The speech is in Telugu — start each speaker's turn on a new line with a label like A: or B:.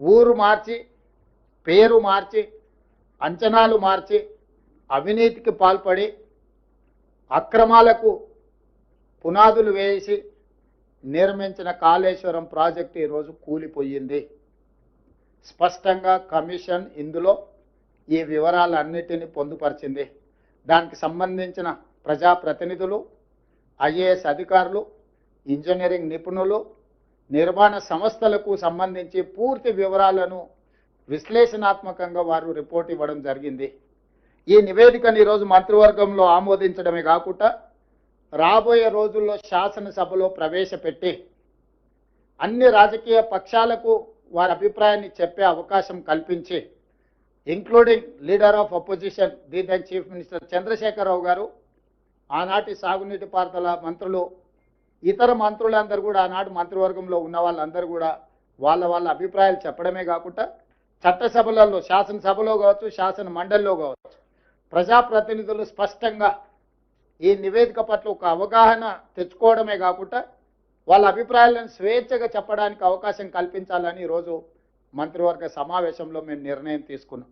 A: ఊరు మార్చి, పేరు మార్చి, అంచనాలు మార్చి, అవినీతికి పాల్పడి అక్రమాలకు పునాదులు వేసి నిర్మించిన కాళేశ్వరం ప్రాజెక్టు ఈరోజు కూలిపోయింది. స్పష్టంగా కమిషన్ ఇందులో ఈ వివరాలన్నిటిని పొందుపరిచింది. దానికి సంబంధించిన ప్రజాప్రతినిధులు, ఐఏఎస్ అధికారులు, ఇంజనీరింగ్ నిపుణులు, నిర్మాణ సంస్థలకు సంబంధించి పూర్తి వివరాలను విశ్లేషణాత్మకంగా వారు రిపోర్ట్ ఇవ్వడం జరిగింది. ఈ నివేదికను ఈరోజు మంత్రివర్గంలో ఆమోదించడమే కాకుండా రాబోయే రోజుల్లో శాసనసభలో ప్రవేశపెట్టి అన్ని రాజకీయ పక్షాలకు వారి అభిప్రాయాన్ని చెప్పే అవకాశం కల్పించి, including leader of opposition the then chief minister Chandrasekhar Rao గారు, ఆనాటి సాగునీటి పారుదల మంత్రులు, ఇతర మంత్రులందరూ కూడా ఆనాటి మంత్రివర్గంలో ఉన్న వాళ్ళందరూ కూడా వాళ్ళ అభిప్రాయాలు చెప్పడమే కాకుండా చట్టసభలలో, శాసనసభలో కావచ్చు, శాసన మండలిలో కావచ్చు, ప్రజాప్రతినిధులు స్పష్టంగా ఈ నివేదిక పట్ల ఒక అవగాహన తెచ్చుకోవడమే కాకుండా వాళ్ళ అభిప్రాయాలను స్వేచ్ఛగా చెప్పడానికి అవకాశం కల్పించాలని ఈరోజు మంత్రివర్గ సమావేశంలో మేము నిర్ణయం తీసుకున్నాం.